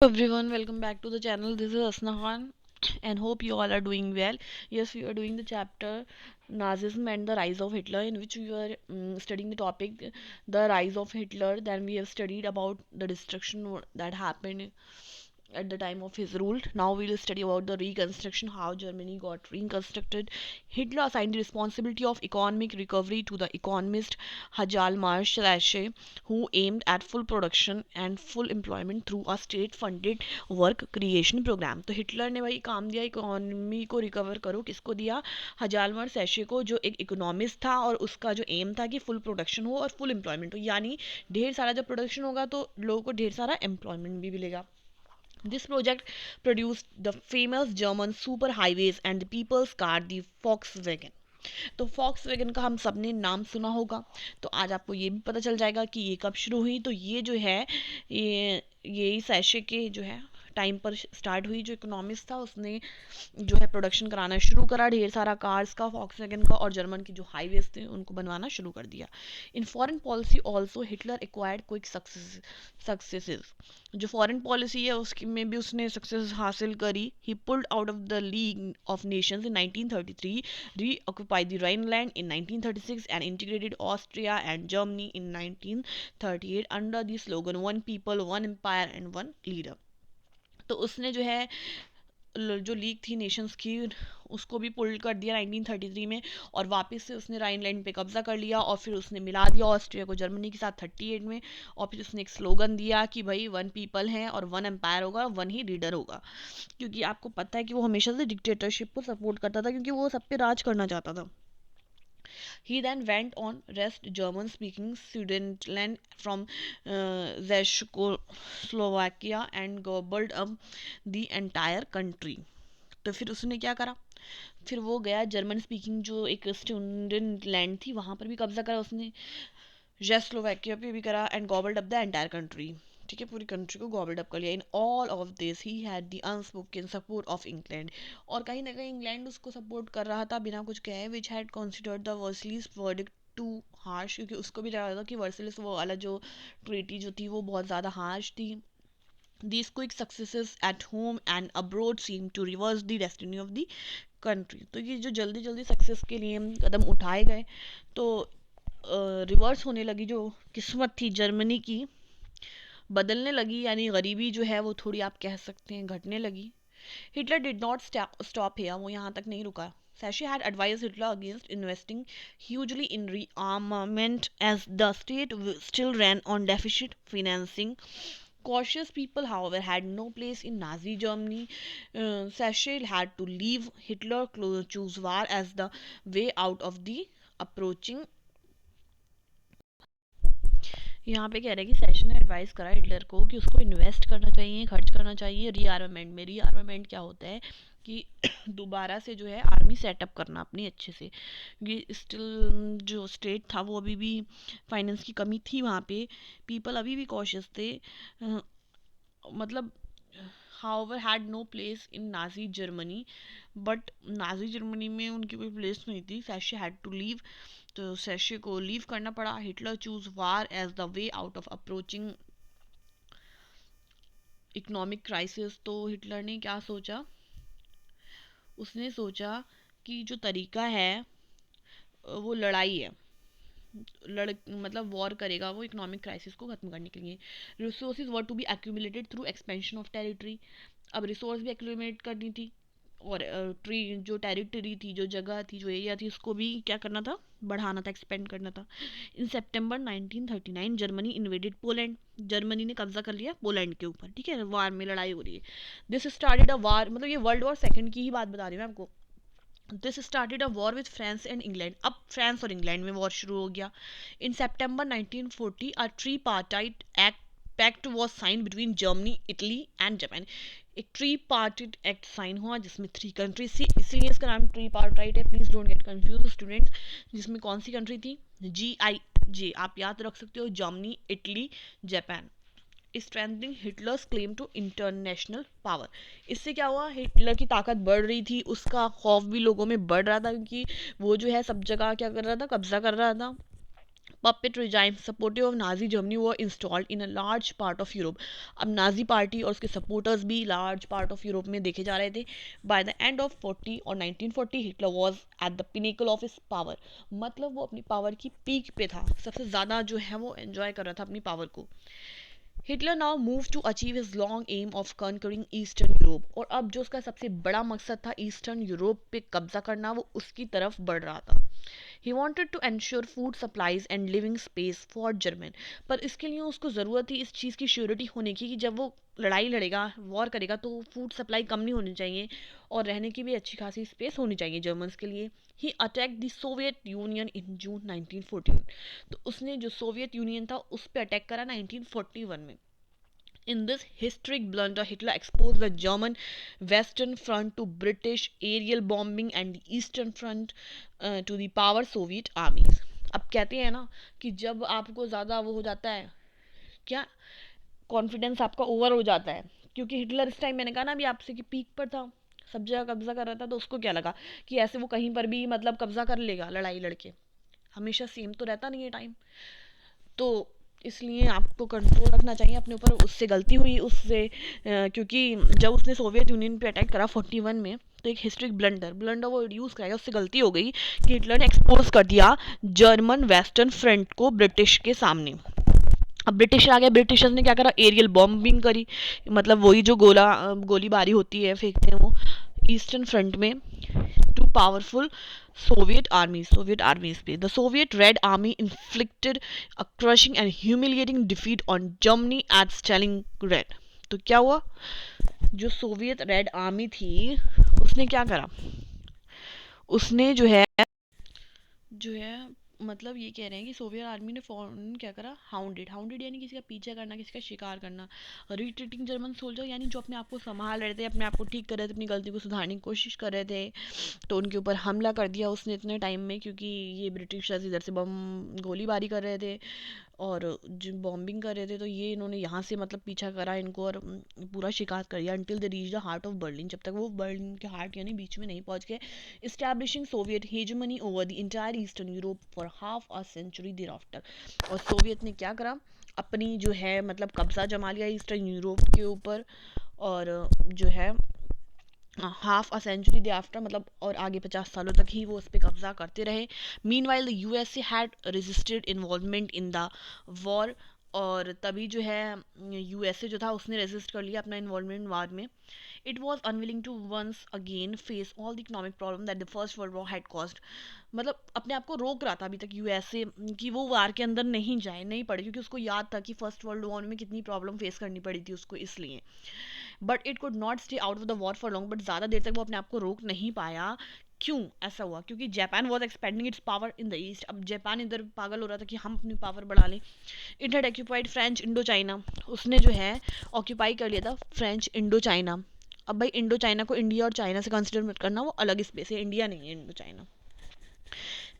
Everyone, welcome back to the channel. This is Asna Khan and hope you all are doing well. Yes, we are doing the chapter Nazism and the Rise of Hitler, in which we are studying the topic the rise of Hitler. Then we have studied about the destruction that happened at the time of his rule. Now we will study about the reconstruction, how Germany got reconstructed. Hitler assigned the responsibility of economic recovery to the economist Hjalmar Schläche, who aimed at full production and full employment through a state-funded work creation program. तो Hitler ने भाई काम दिया economy को recover करो, किसको दिया? हजालमर sachet को, जो एक इकोनॉमिस्ट था और उसका जो एम था कि फुल प्रोडक्शन हो और फुल एम्प्लॉयमेंट हो, यानी ढेर सारा जब प्रोडक्शन होगा तो लोगों को ढेर सारा एम्प्लॉयमेंट भी मिलेगा. This project produced the famous German superhighways and the people's car, the Volkswagen. तो फॉक्स वैगन का हम सब ने नाम सुना होगा. तो आज आपको ये भी पता चल जाएगा कि ये कब शुरू हुई. तो ये जो है ये सैशे के जो है टाइम पर स्टार्ट हुई. जो इकोनॉमिस्ट था उसने जो है प्रोडक्शन कराना शुरू करा ढेर सारा कार्स का, फॉक्सवैगन का, और जर्मन की जो हाईवेज थे उनको बनवाना शुरू कर दिया. In foreign policy also Hitler acquired quick successes. जो फॉरेन पॉलिसी है उसकी में भी उसने सक्सेस हासिल करी. ही pulled out of the league of Nations in 1933, reoccupied the Rhineland in 1936, and integrated Austria and Germany in 1938 under the slogan "One people, one empire, and one leader." तो उसने जो है जो लीग थी नेशंस की उसको भी पुल कर दिया 1933 में, और वापस से उसने राइनलैंड पे कब्जा कर लिया, और फिर उसने मिला दिया ऑस्ट्रिया को जर्मनी के साथ 38 में. और फिर उसने एक स्लोगन दिया कि भाई वन पीपल है और वन एम्पायर होगा, वन ही लीडर होगा. क्योंकि आपको पता है कि वो हमेशा से डिक्टेटरशिप को सपोर्ट करता था, क्योंकि वो सब पे राज करना चाहता था. He then went on west German-speaking Sudetenland from Czechoslovakia and gobbled up the entire country. तो फिर उसने क्या करा? फिर वो गया जर्मन स्पीकिंग जो एक स्टूडेंट लैंड थी वहाँ पर भी कब्जा करा उसने, जेस्लोवाकिया पे भी करा, and गॉबल्ड up the entire country. ठीक है, पूरी कंट्री को गॉबल्ड अप कर लिया. In all of this he had the unspoken support of England. और कहीं ना कहीं इंग्लैंड उसको सपोर्ट कर रहा था बिना कुछ कहे, which had considered the Versailles verdict too harsh. क्योंकि उसको भी लगा था कि वर्सलिस वो वाला जो ट्रीटी जो थी वो बहुत ज़्यादा हार्श थी. These quick successes at home and abroad seem to reverse the destiny of the country. तो ये जो जल्दी जल्दी सक्सेस के लिए कदम उठाए गए तो रिवर्स होने लगी जो किस्मत थी जर्मनी की, बदलने लगी. यानी गरीबी जो है वो थोड़ी आप कह सकते हैं घटने लगी. Hitler did not stop here, वो यहाँ तक नहीं रुका. Sashi had advised Hitler against investing hugely in rearmament as the state still ran on deficit financing. Cautious people, however, had no place in Nazi Germany. Sashi had to leave. Hitler chose war as the way out of the approaching. यहाँ पे कह रहे हैं कि session ने advice करा Hitler को कि उसको इन्वेस्ट करना चाहिए, खर्च करना चाहिए रीआर्मामेंट में. रीआर्मामेंट क्या होता है कि दोबारा से जो है आर्मी सेटअप करना अपनी अच्छे से. ये स्टिल जो स्टेट था वो अभी भी फाइनेंस की कमी थी वहाँ पे. पीपल अभी भी कॉशियस थे. मतलब however had no place in Nazi Germany, but Nazi Germany में उनकी कोई प्लेस नहीं थी. सैशे हैड टू लीव, तो सैशे को लीव करना पड़ा. Hitler choose war as the way out of approaching economic crisis. तो हिटलर ने क्या सोचा? उसने सोचा कि जो तरीका है वो लड़ाई है. मतलब वॉर करेगा वो इकोनॉमिक क्राइसिस को ख़त्म करने के लिए. Resources were to be accumulated through expansion of territory. अब रिसोर्स भी एक्यूमुलेट करनी थी, और ट्री जो टेरिटरी थी, जो जगह थी, जो एरिया थी, उसको भी क्या करना था? बढ़ाना था, एक्सपेंड करना था. इन सितंबर 1939 जर्मनी इन्वेडेड पोलैंड. जर्मनी ने कब्जा कर लिया पोलैंड के ऊपर. ठीक है, वार में लड़ाई हो रही है. दिस स्टार्टेड अ वार, मतलब ये वर्ल्ड वॉर सेकंड की ही बात बता रही हूँ मैं आपको. This started a war with France and England. अब फ्रांस और इंग्लैंड में वॉर शुरू हो गया. In September 1940 a tripartite act pact was sign between Germany, Italy and Japan. एक ट्री पार्टेड एक्ट साइन हुआ जिसमें 3 कंट्रीज थी, इसीलिए इसका नाम ट्री पार्टाइट है. Please don't get confuse students. जिसमें कौन सी कंट्री थी? GIJ, आप याद रख सकते हो, Germany, Italy, Japan. Strengthening Hitler's claim to international power. इससे क्या हुआ? हिटलर की ताकत बढ़ रही थी, उसका खौफ भी लोगों में बढ़ रहा था, क्योंकि वो जो है सब जगह क्या कर रहा था? कब्जा कर रहा था. puppet regime supportive of Nazi Germany were installed in a large part of Europe. अब नाजी पार्टी और उसके सपोर्टर्स भी लार्ज पार्ट ऑफ यूरोप में देखे जा रहे थे. बाय द एंड ऑफ 40 और 1940 Hitler was at the pinnacle of his power. मतलब वो अपनी पावर की पीक पे था, सबसे ज़्यादा जो है वो एंजॉय कर रहा था अपनी पावर को. Hitler now move to achieve his long aim of conquering eastern Europe. और अब जो उसका सबसे बड़ा मकसद था ईस्टर्न यूरोप पे कब्जा करना, वो उसकी तरफ बढ़ रहा था. He wanted to ensure food supplies and living space for German. पर इसके लिए उसको ज़रूरत थी इस चीज़ की श्योरिटी होने की कि जब वो लड़ाई लड़ेगा, वॉर करेगा, तो फूड सप्लाई कम नहीं होनी चाहिए और रहने की भी अच्छी खासी स्पेस होनी चाहिए जर्मन्स के लिए. ही attack the Soviet union in जून 1914. तो उसने जो सोवियत यूनियन था उस पर अटैक करा 1941 में. In this historic blunder, Hitler exposed the German Western Front to British aerial bombing and the Eastern Front to the power Soviet armies. अब कहते हैं ना कि जब आपको ज़्यादा वो हो जाता है, क्या कॉन्फिडेंस आपका ओवर हो जाता है, क्योंकि हिटलर इस टाइम मैंने कहा ना अभी आपसे कि पीक पर था, सब जगह कब्जा कर रहा था, तो उसको क्या लगा कि ऐसे वो कहीं पर भी मतलब कब्जा कर लेगा लड़ाई लड़के. हमेशा सेम तो रहता नहीं है टाइम. तो इसलिए आपको कंट्रोल रखना चाहिए अपने ऊपर. उससे गलती हुई उससे, क्योंकि जब उसने सोवियत यूनियन पे अटैक करा 41 में, तो एक हिस्ट्रिक ब्लंडर वो यूज़ कराया. उससे गलती हो गई कि हिटलर ने एक्सपोज कर दिया जर्मन वेस्टर्न फ्रंट को ब्रिटिश के सामने. अब ब्रिटिश आ गया, ब्रिटिशर्स ने क्या करा, एरियल बॉम्बिंग करी. मतलब वही जो गोलीबारी होती है, फेंकते हैं वो ईस्टर्न फ्रंट में टू पावरफुल सोवियत आर्मीज पे. The Soviet red army inflicted a crushing and humiliating defeat on Germany at Stalingrad. तो क्या हुआ, जो सोवियत रेड आर्मी थी उसने क्या करा, उसने जो है मतलब ये कह रहे हैं कि सोवियत आर्मी ने फौरन क्या करा, हाउंडेड यानी किसी का पीछा करना, किसी का शिकार करना. रिट्रीटिंग जर्मन सोल्जर यानी जो अपने आप को संभाल रहे थे, अपने आप को ठीक कर रहे थे, अपनी गलती को सुधारने की कोशिश कर रहे थे, तो उनके ऊपर हमला कर दिया उसने इतने टाइम में, क्योंकि ये ब्रिटिशर्स इधर से बम गोलीबारी कर रहे थे और जो बॉम्बिंग कर रहे थे, तो ये इन्होंने यहाँ से मतलब पीछा करा इनको और पूरा शिकार कर दिया until the reach the heart of Berlin. जब तक वो बर्लिन के हार्ट यानी बीच में नहीं पहुँच गए. Establishing Soviet hegemony over the entire eastern Europe for half a century thereafter. और सोवियत ने क्या करा, अपनी जो है मतलब कब्जा जमा लिया ईस्टर्न यूरोप के ऊपर. और जो है half a century thereafter मतलब और आगे 50 सालों तक ही वो उस पर कब्जा करते रहे. Mean while the USA had registered involvement in the war. और तभी जो है यूएसए जो था उसने रजिस्ट कर लिया अपना इन्वॉल्वमेंट वार में. It was unwilling to once again face all the economic problem that the first world war had caused. मतलब अपने आप को रोक रहा था अभी तक यूएसए कि वो वार के अंदर नहीं पड़े, क्योंकि उसको याद था कि फर्स्ट वर्ल्ड वॉर में कितनी प्रॉब्लम फेस करनी पड़ी थी उसको, इसलिए. But it could not stay out of the war for long. But ज़्यादा देर तक वो अपने आप को रोक नहीं पाया. क्यों ऐसा हुआ, क्योंकि Japan was expanding it's power in the east. अब जापान इधर पागल हो रहा था कि हम अपनी पावर बढ़ा लें. It had occupied French Indo China. उसने जो है ऑक्यूपाई कर लिया था फ्रेंच इंडो चाइना. अब भाई इंडो चाइना को इंडिया और चाइना से कंसिडर मत करना, वो अलग स्पेस है, इंडिया नहीं है Indo China.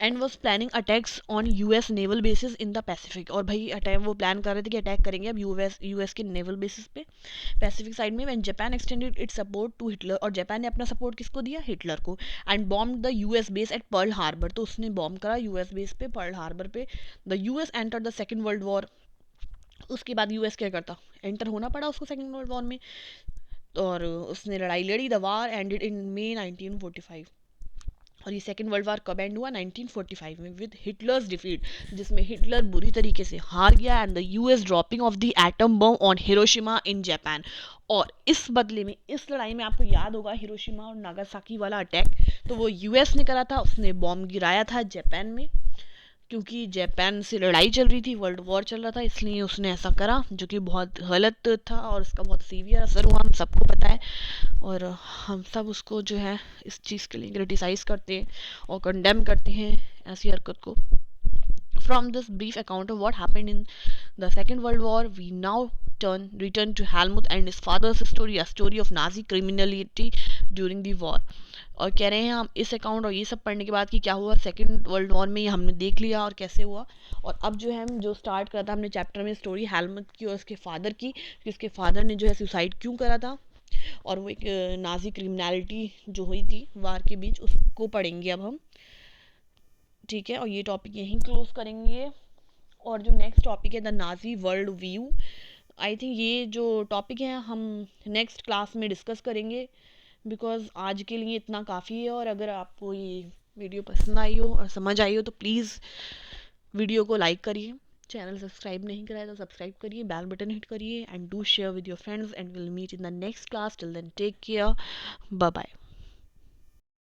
And was planning attacks on US naval basis in the Pacific. और भाई अटैक वो प्लान कर रहे थे कि अटैक करेंगे अब यूएस के नेवल बेसिस पे पैसिफिक साइड में. When Japan extended its support to Hitler. और जापान ने अपना सपोर्ट किसको दिया, हिटलर को. And bomb the US base at Pearl Harbor. तो उसने बॉम्ब करा यूएस बेस पे पर्ल हार्बर पे. The US enter the second world war. उसके बाद यूएस क्या करता, एंटर होना पड़ा उसको सेकेंड वर्ल्ड वॉर में. और उसने लड़ाई लड़ी. द वार एंडेड इन मई 1945. और ये सेकेंड वर्ल्ड वार कब एंड हुआ, 1945 में, विद हिटलर्स डिफीट, जिसमें हिटलर बुरी तरीके से हार गया. And the US dropping of the atom bomb on Hiroshima in Japan. और इस बदले में, इस लड़ाई में आपको याद होगा हिरोशिमा और नागासाकी वाला अटैक, तो वो यूएस ने करा था. उसने बॉम्ब गिराया था जापान में, क्योंकि जापान से लड़ाई चल रही थी, वर्ल्ड वॉर चल रहा था, इसलिए उसने ऐसा करा, जो कि बहुत गलत था और उसका बहुत सीवियर असर हुआ, हम सबको पता है. और हम सब उसको जो है इस चीज़ के लिए क्रिटिसाइज़ करते हैं और कंडेम करते हैं ऐसी हरकत को. From this brief account of what happened in the Second World War, we now return to Helmut and his father's story, a story of Nazi criminality during the war. और कह रहे हैं हम इस अकाउंट और ये सब पढ़ने के बाद कि क्या हुआ सेकेंड वर्ल्ड वॉर में, ये हमने देख लिया और कैसे हुआ. और अब जो है हम जो स्टार्ट करा था हमने चैप्टर में स्टोरी हेलमुट की और उसके फादर की, कि उसके फादर ने जो है सुसाइड क्यों करा था, और वो एक नाजी क्रिमिनलिटी जो हुई थी वार के बीच, उसको पढ़ेंगे अब हम. ठीक है, और ये टॉपिक यहीं क्लोज करेंगे. और जो नेक्स्ट टॉपिक है the Nazi world view, I think ये जो टॉपिक है हम नेक्स्ट क्लास में डिस्कस करेंगे, बिकॉज आज के लिए इतना काफ़ी है। और अगर आपको ये वीडियो पसंद आई हो और समझ आई हो तो प्लीज़ वीडियो को लाइक करिए, चैनल सब्सक्राइब नहीं करा है तो सब्सक्राइब करिए, बेल बटन हिट करिए and do share with your friends and will meet in the next class. Till then take care, bye bye.